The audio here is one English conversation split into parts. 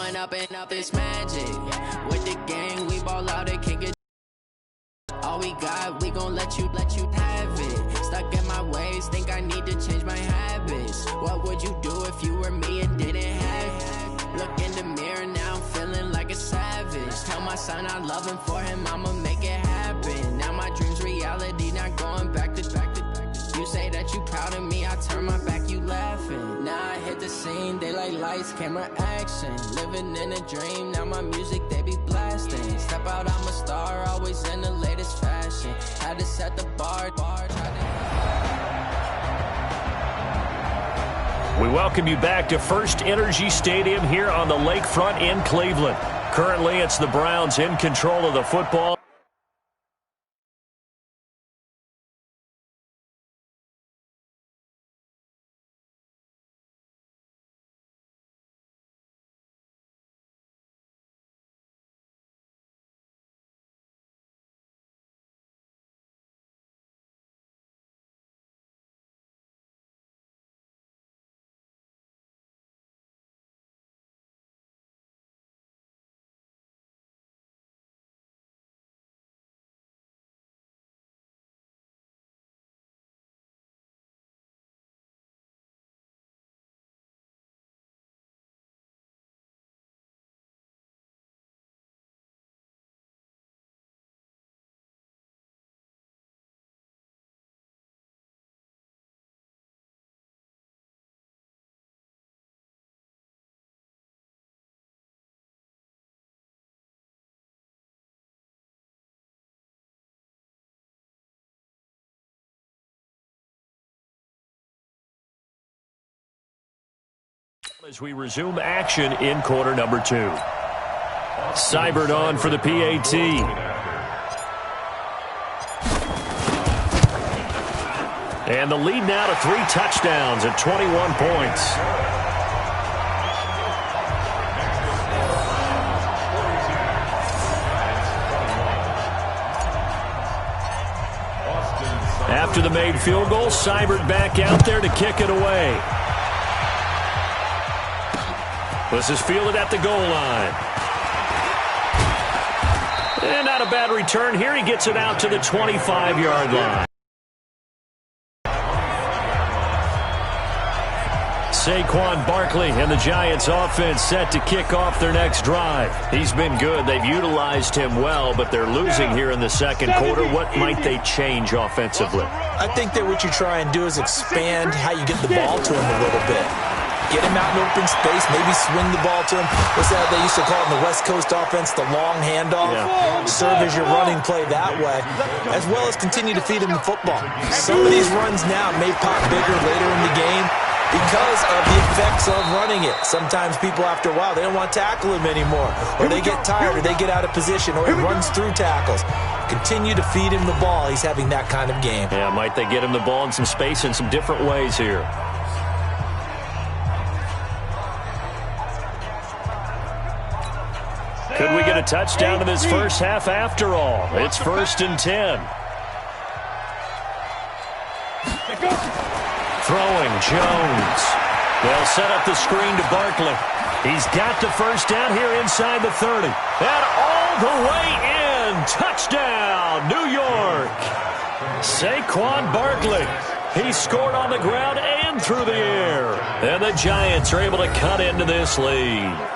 Growing up and up is magic. With the gang, we ball out and kick it. All we got, we gon' let you have it. Stuck in my ways, think I need to change my habits. What would you do if you were me and didn't have it? Look in the mirror, now I'm feeling like a savage. Tell my son I love him, for him I'ma make it happen. Now my dream's reality, not going back to. You say that you proud of me, I turn my back, you laughing. Now I hit the scene, they like lights, camera, action. Living in a dream, now my music, they be blasting. Step out, I'm a star, always in the latest fashion. Had to set the bar. We welcome you back to First Energy Stadium here on the lakefront in Cleveland. Currently, it's the Browns in control of the football. As we resume action in quarter number 2. Seibert on for the PAT. And the lead now to 3 touchdowns at 21 points. After the made field goal, Seibert back out there to kick it away. This is fielded at the goal line. And not a bad return here. He gets it out to the 25-yard line. Saquon Barkley and the Giants offense set to kick off their next drive. He's been good. They've utilized him well, but they're losing here in the second quarter. What might they change offensively? I think that what you try and do is expand how you get the ball to him a little bit. Get him out in open space, maybe swing the ball to him. What's that they used to call it in the West Coast offense, the long handoff? Yeah. Serve as your running play that way, as well as continue to feed him the football. Some of these runs now may pop bigger later in the game because of the effects of running it. Sometimes people, after a while, they don't want to tackle him anymore, or they get tired, or they get out of position, or he runs through tackles. Continue to feed him the ball. He's having that kind of game. Yeah, might they get him the ball in some space in some different ways here. Could we get a touchdown in this first half after all? It's 1st and 10. Throwing, Jones. They'll set up the screen to Barkley. He's got the first down here inside the 30. And all the way in. Touchdown, New York. Saquon Barkley. He scored on the ground and through the air. And the Giants are able to cut into this lead.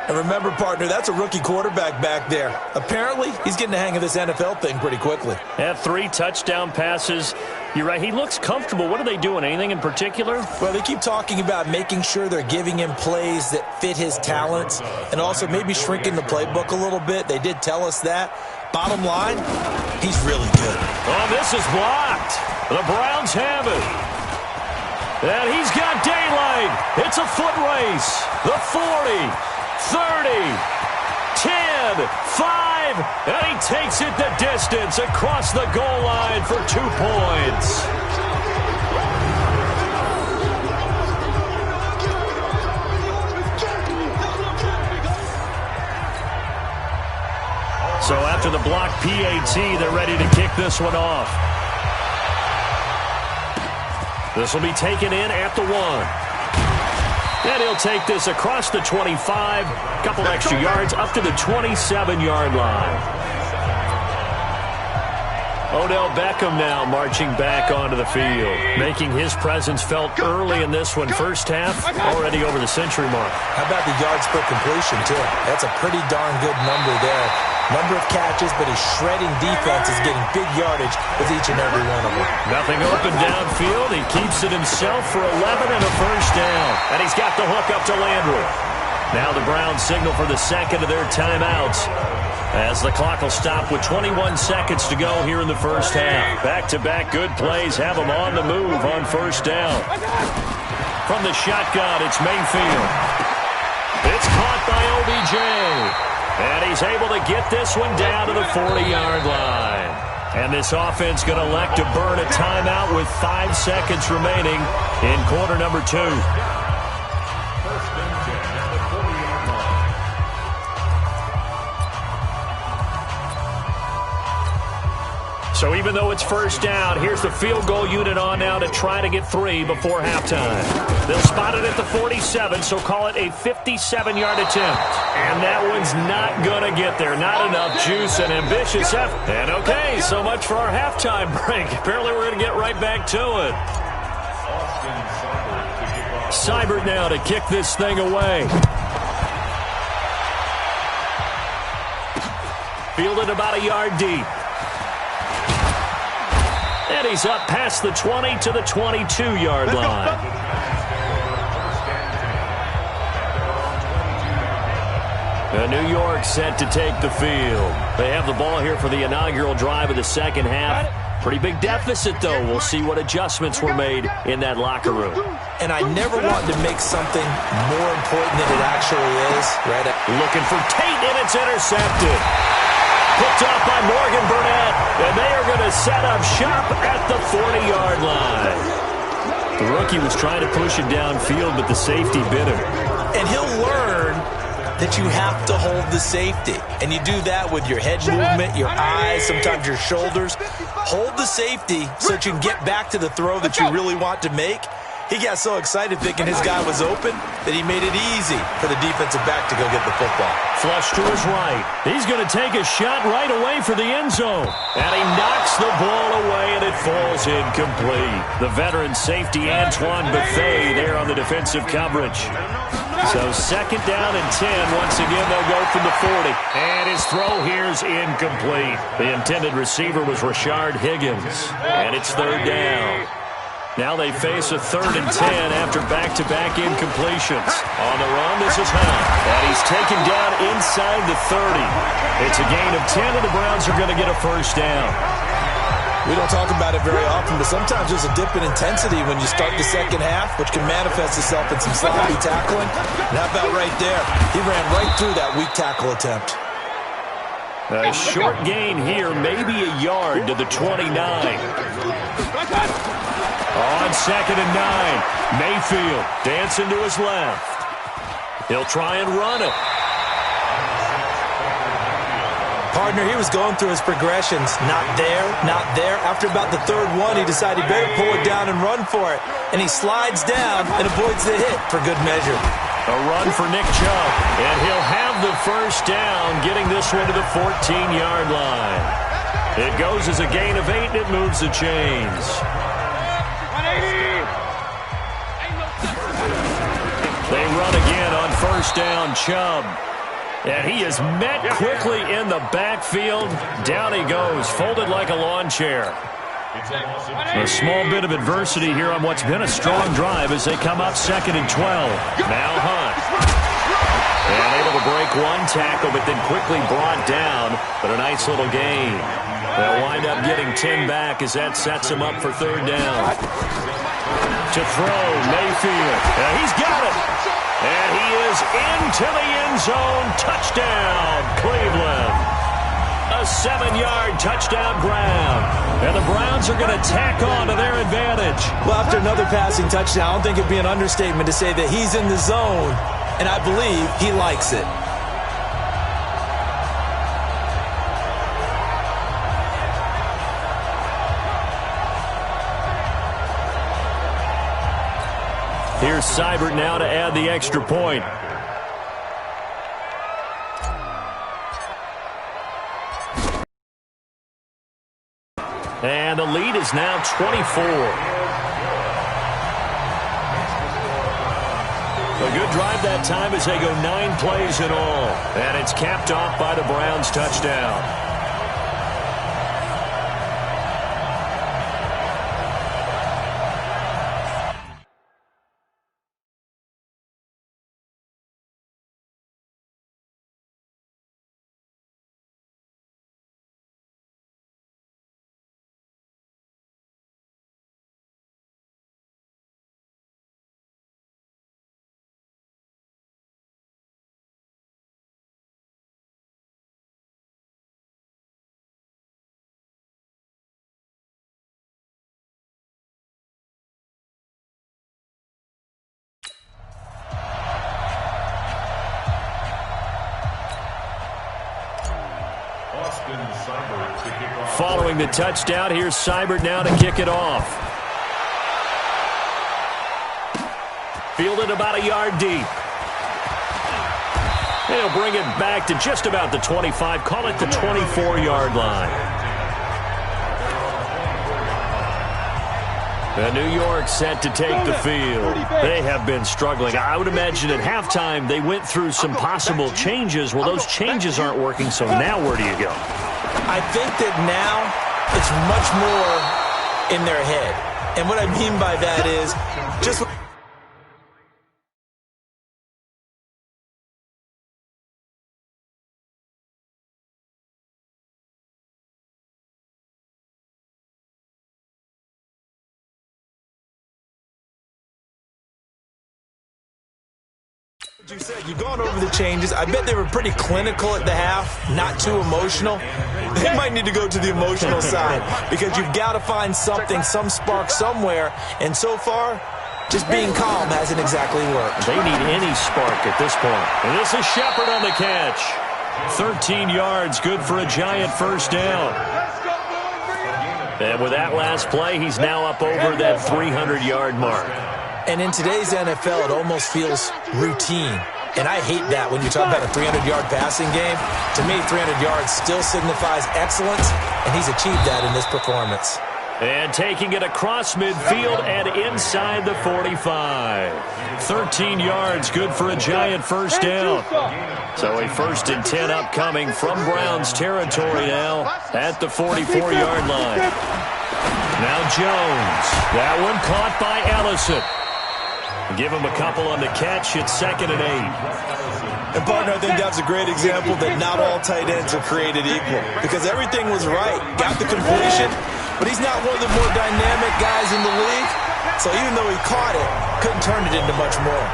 And remember, partner, that's a rookie quarterback back there. Apparently, he's getting the hang of this NFL thing pretty quickly. Had 3 touchdown passes. You're right, he looks comfortable. What are they doing? Anything in particular? Well, they keep talking about making sure they're giving him plays that fit his talents and also maybe shrinking the playbook a little bit. They did tell us that. Bottom line, he's really good. Oh, this is blocked. The Browns have it. And he's got daylight. It's a foot race. The 40. 30, 10, 5, and he takes it the distance across the goal line for 2 points. So after the block PAT, they're ready to kick this one off. This will be taken in at the 1. And he'll take this across the 25, a couple extra yards up to the 27-yard line. Odell Beckham now marching back onto the field, making his presence felt early in this one. First half, already over the century mark. How about the yards per completion, too? That's a pretty darn good number there. Number of catches, but his shredding defense is getting big yardage with each and every one of them. Nothing open downfield. He keeps it himself for 11 and a first down. And he's got the hook up to Landry. Now the Browns signal for the second of their timeouts, as the clock will stop with 21 seconds to go here in the first half. Back-to-back good plays have them on the move on first down. From the shotgun, it's Mayfield. It's caught by OBJ. And he's able to get this one down to the 40-yard line. And this offense going to elect to burn a timeout with 5 seconds remaining in quarter number 2. So even though it's first down, here's the field goal unit on now to try to get 3 before halftime. They'll spot it at the 47, so call it a 57-yard attempt. And that one's not going to get there. Not enough juice and ambitious effort. And okay, so much for our halftime break. Apparently we're going to get right back to it. Seibert now to kick this thing away. Fielded about a yard deep. And he's up past the 20 to the 22-yard line. New York set to take the field. They have the ball here for the inaugural drive of the second half. Pretty big deficit, though. We'll see what adjustments were made in that locker room. And I never wanted to make something more important than it actually is. Right? Looking for Tate, and it's intercepted. Picked off by Morgan Burnett, and they are going to set up shop at the 40-yard line. The rookie was trying to push it downfield, but the safety bit him. And he'll learn that you have to hold the safety. And you do that with your head movement, your eyes, sometimes your shoulders. Hold the safety so that you can get back to the throw that you really want to make. He got so excited thinking his guy was open that he made it easy for the defensive back to go get the football. Flush to his right. He's going to take a shot right away for the end zone. And he knocks the ball away, and it falls incomplete. The veteran safety Antoine Bethea there on the defensive coverage. So second down and 10. Once again, they'll go from the 40. And his throw here is incomplete. The intended receiver was Rashard Higgins. And it's third down. Now they face a 3rd and 10 after back-to-back incompletions. On the run, this is Hunt. And he's taken down inside the 30. It's a gain of 10, and the Browns are going to get a first down. We don't talk about it very often, but sometimes there's a dip in intensity when you start the second half, which can manifest itself in some sloppy tackling. And how about right there? He ran right through that weak tackle attempt. A short gain here, maybe a yard to the 29. On 2nd and 9, Mayfield dancing to his left. He'll try and run it. Partner, he was going through his progressions. Not there, not there. After about the 3rd one, he decided he better pull it down and run for it. And he slides down and avoids the hit for good measure. A run for Nick Chubb, and he'll have the first down, getting this one to the 14-yard line. It goes as a gain of 8, and it moves the chains. They run again on first down, Chubb. And he is met quickly in the backfield. Down he goes, folded like a lawn chair. A small bit of adversity here on what's been a strong drive as they come up 2nd and 12. Now Hunt. And able to break one tackle, but then quickly brought down. But a nice little gain. They'll wind up getting 10 back as that sets him up for 3rd down. To throw, Mayfield. And he's got it. And he is into the end zone. Touchdown, Cleveland. A 7-yard touchdown grab. And the Browns are going to tack on to their advantage. Well, after another passing touchdown, I don't think it'd be an understatement to say that he's in the zone, and I believe he likes it. Here's Here's Seibert now to add the extra point. And the lead is now 24. A good drive that time as they go 9 plays in all. And it's capped off by the Browns' touchdown. Following the touchdown, here's Seibert now to kick it off. Fielded about a yard deep. And he'll bring it back to just about the 25. Call it the 24-yard line. The New York set to take the field. They have been struggling. I would imagine at halftime they went through some possible changes. Well, those changes aren't working, so now where do you go? I think that now it's much more in their head. And what I mean by that is just... You said you've gone over the changes. I bet they were pretty clinical at the half, not too emotional. They might need to go to the emotional side because you've got to find something, some spark somewhere. And so far, just being calm hasn't exactly worked. They need any spark at this point. And this is Shepard on the catch. 13 yards, good for a giant first down. And with that last play, he's now up over that 300-yard mark. And in today's NFL, it almost feels routine. And I hate that when you talk about a 300-yard passing game. To me, 300 yards still signifies excellence, and he's achieved that in this performance. And taking it across midfield and inside the 45. 13 yards, good for a giant first down. So a 1st and 10 upcoming from Browns territory now at the 44-yard line. Now Jones. That one caught by Ellison. Give him a couple on the catch. It's 2nd and 8. And, partner, I think that's a great example that not all tight ends are created equal because everything was right. Got the completion, but he's not one of the more dynamic guys in the league. So even though he caught it, couldn't turn it into much more.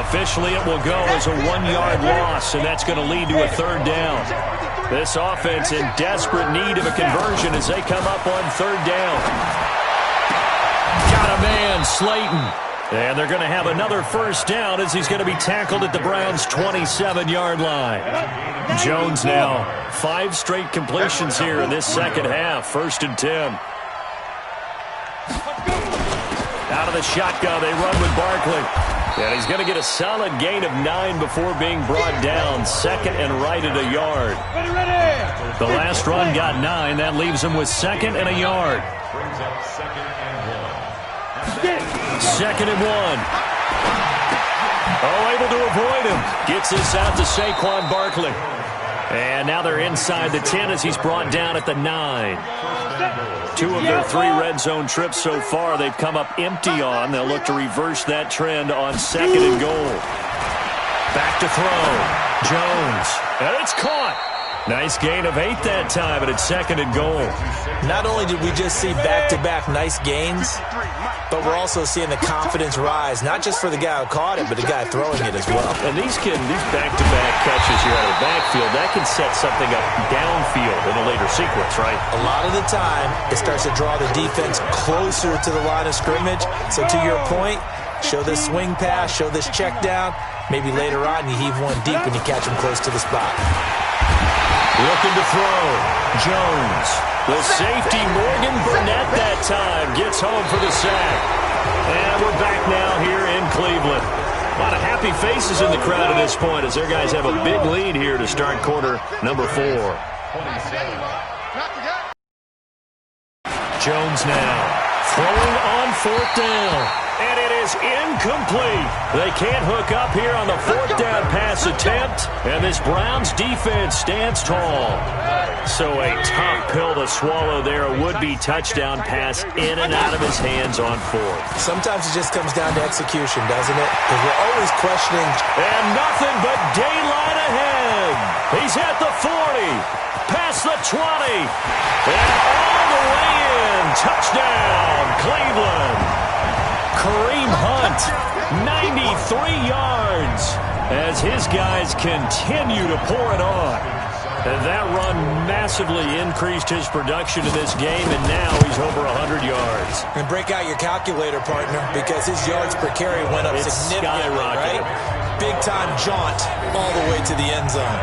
Officially, it will go as a 1-yard loss, and that's going to lead to a 3rd down. This offense in desperate need of a conversion as they come up on 3rd down. Got a man, Slayton. And they're going to have another first down as he's going to be tackled at the Browns' 27-yard line. Jones now, 5 straight completions here in this second half. 1st and 10. Out of the shotgun, they run with Barkley. And he's going to get a solid gain of 9 before being brought down. 2nd and right at a yard. The last run got 9. That leaves him with 2nd and a yard. 2nd and 1. Oh, able to avoid him. Gets this out to Saquon Barkley. And now they're inside the 10 as he's brought down at the 9. 2 of their 3 red zone trips so far they've come up empty on. They'll look to reverse that trend on 2nd and goal. Back to throw. Jones. And it's caught. Nice gain of 8 that time, and it's 2nd and goal. Not only did we just see back-to-back nice gains, but we're also seeing the confidence rise, not just for the guy who caught it, but the guy throwing it as well. And these back-to-back catches here out of the backfield, that can set something up downfield in a later sequence, right? A lot of the time, it starts to draw the defense closer to the line of scrimmage. So to your point, show this swing pass, show this check down. Maybe later on you heave one deep when you catch him close to the spot. Looking to throw. Jones. The safety, Morgan Burnett, that time gets home for the sack. And we're back now here in Cleveland. A lot of happy faces in the crowd at this point as their guys have a big lead here to start quarter number 4. Jones now throwing on 4th down. And it is incomplete. They can't hook up here on the 4th down pass attempt. And this Browns defense stands tall. So a tough pill to swallow there. A would-be touchdown pass in and out of his hands on 4th. Sometimes it just comes down to execution, doesn't it? Because we're always questioning. And nothing but daylight ahead. He's at the 40. Past the 20. And all the way in. Touchdown, Cleveland. Kareem Hunt, 93 yards, as his guys continue to pour it on. And that run massively increased his production in this game, and now he's over 100 yards. And break out your calculator, partner, because his yards per carry went up significantly, right? Big-time jaunt all the way to the end zone.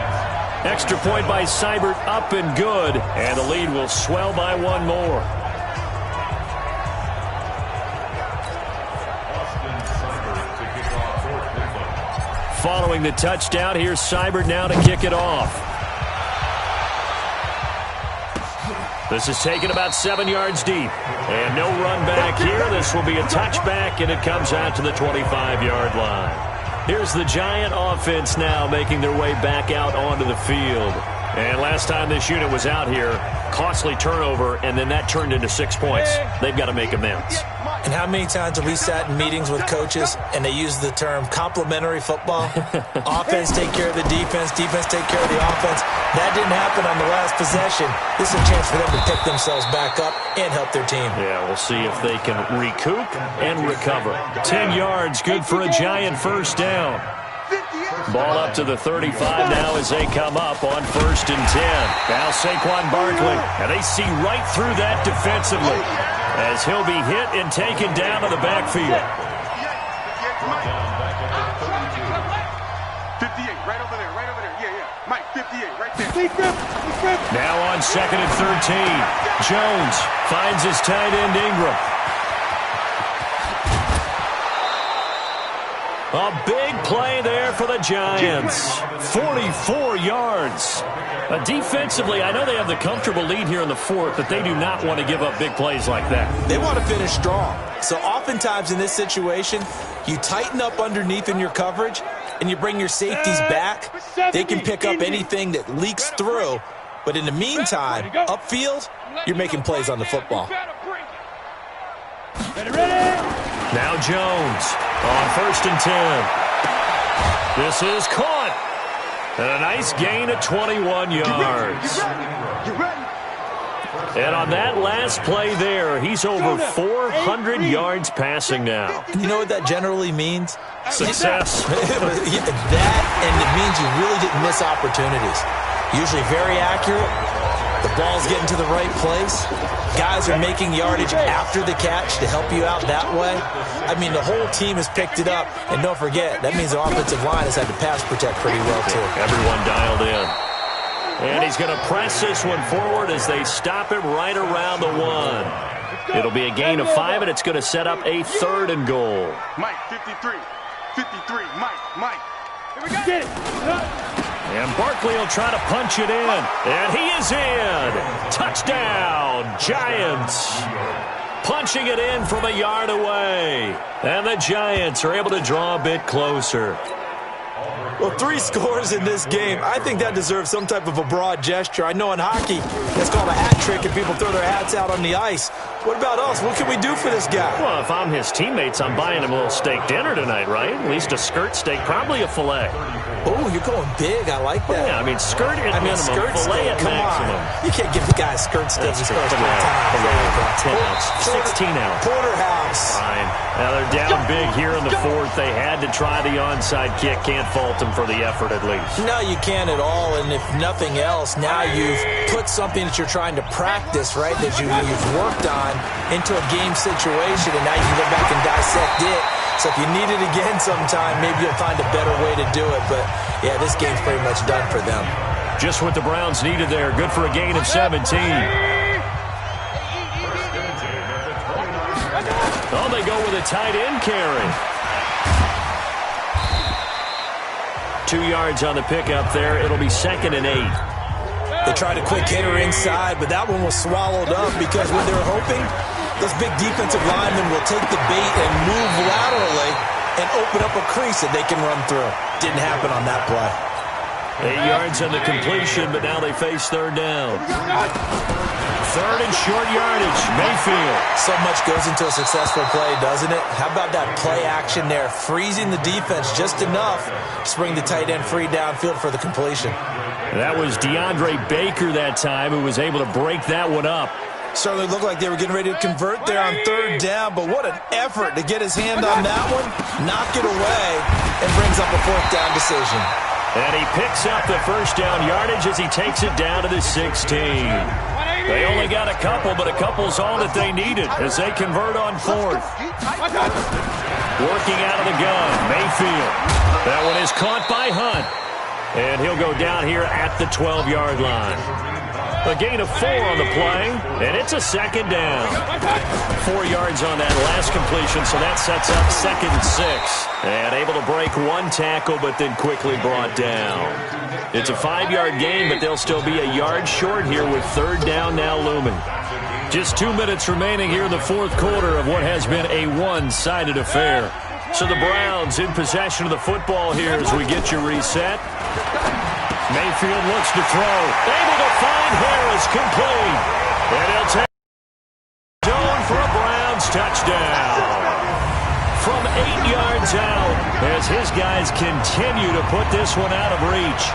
Extra point by Seibert, up and good, and the lead will swell by one more. Following the touchdown, here's Seibert now to kick it off. This is taken about 7 yards deep. And no run back here. This will be a touchback, and it comes out to the 25-yard line. Here's the Giant offense now making their way back out onto the field. And last time this unit was out here, costly turnover, and then that turned into 6 points. They've got to make amends. And how many times have we sat in meetings with coaches and they use the term complementary football? Offense take care of the defense, defense take care of the offense. That didn't happen on the last possession. This is a chance for them to pick themselves back up and help their team. Yeah, we'll see if they can recoup and recover. 10 yards, good for a Giant first down. Ball up to the 35 now as they come up on 1st and 10. Now Saquon Barkley, and they see right through that defensively as he'll be hit and taken down to the backfield. 58, right over there, right over there. Yeah. Mike, 58, right there. Now on 2nd and 13. Jones finds his tight end Ingram. A big play there for the Giants. 44 yards. Defensively, I know they have the comfortable lead here in the 4th, but they do not want to give up big plays like that. They want to finish strong. So oftentimes in this situation, you tighten up underneath in your coverage, and you bring your safeties back. They can pick up anything that leaks through. But in the meantime, upfield, you're making plays on the football. Now Jones on 1st and 10. This is caught. And a nice gain of 21 yards. And on that last play there, he's over 400 yards passing now. You know what that generally means? Success. That, and it means you really didn't miss opportunities. Usually very accurate. The ball's getting to the right place. Guys are making yardage after the catch to help you out that way. I mean, the whole team has picked it up. And don't forget, that means the offensive line has had to pass protect pretty well, too. Everyone dialed in. And he's going to press this one forward as they stop him right around the 1. It'll be a gain of 5, and it's going to set up a 3rd and goal. Mike, 53. 53, Mike. Here we go. Get it. And Barkley will try to punch it in. And he is in. Touchdown, Giants. Punching it in from a yard away. And the Giants are able to draw a bit closer. Well, 3 scores in this game. I think that deserves some type of a broad gesture. I know in hockey, it's called a hat trick and people throw their hats out on the ice. What about us? What can we do for this guy? Well, if I'm his teammates, I'm buying him a little steak dinner tonight, right? At least a skirt steak, probably a filet. Oh, you're going big. I like that. Yeah, I mean, skirt at minimum, skirt filet steak. at Come maximum. on. You can't give the guy a skirt steak. That's He's supposed to be filet, 10 ounce, 16 ounce. Porterhouse. Fine. Now they're down big here in the 4th. They had to try the onside kick. Can't fault them for the effort at least. No, you can't at all. And if nothing else, now you've put something that you're trying to practice, right, that you've worked on into a game situation, and now you can go back and dissect it. So if you need it again sometime, maybe you'll find a better way to do it. But, yeah, this game's pretty much done for them. Just what the Browns needed there. Good for a gain of 17. Oh, they go go with a tight end carry. 2 yards on the pickup there. It'll be 2nd and 8. They tried a quick hitter inside, but that one was swallowed up because when they're hoping, those big defensive linemen will take the bait and move laterally and open up a crease that they can run through. Didn't happen on that play. 8 yards on the completion, but now they face 3rd down. 3rd and short yardage, Mayfield. So much goes into a successful play, doesn't it? How about that play action there, freezing the defense just enough to bring the tight end free downfield for the completion. That was DeAndre Baker that time who was able to break that one up. Certainly looked like they were getting ready to convert there on 3rd down, but what an effort to get his hand on that one, knock it away, and brings up a 4th down decision. And he picks up the 1st down yardage as he takes it down to the 16. They only got a couple, but a couple's all that they needed as they convert on 4th. Working out of the gun, Mayfield. That one is caught by Hunt. And he'll go down here at the 12-yard line. A gain of 4 on the play, and it's a 2nd down. 4 yards on that last completion, so that sets up 2nd and 6. And able to break 1 tackle, but then quickly brought down. It's a 5-yard gain, but they'll still be a yard short here with 3rd down now looming. Just 2 minutes remaining here in the 4th quarter of what has been a one-sided affair. So the Browns in possession of the football here as we get you reset. Mayfield looks to throw. Able to find Harris, complete. And he'll take zone for a Browns touchdown. From 8 yards out as his guys continue to put this one out of reach.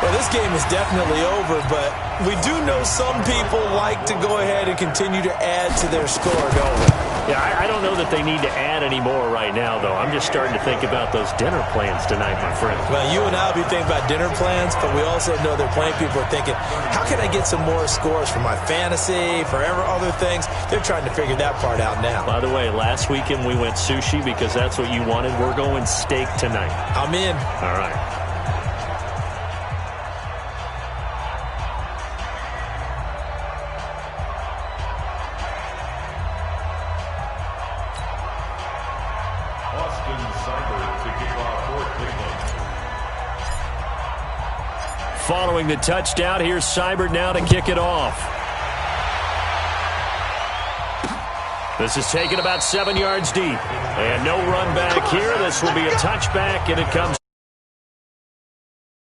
Well, this game is definitely over, but we do know some people like to go ahead and continue to add to their score, don't we? Yeah, I don't know that they need to add any more right now, though. I'm just starting to think about those dinner plans tonight, my friend. Well, you and I will be thinking about dinner plans, but we also know that plenty of people are thinking, how can I get some more scores for my fantasy, for other things? They're trying to figure that part out now. By the way, last weekend we went sushi because that's what you wanted. We're going steak tonight. I'm in. All right. Following the touchdown, here's Seibert now to kick it off. This is taken about 7 yards deep. And no run back here. This will be a touchback, and it comes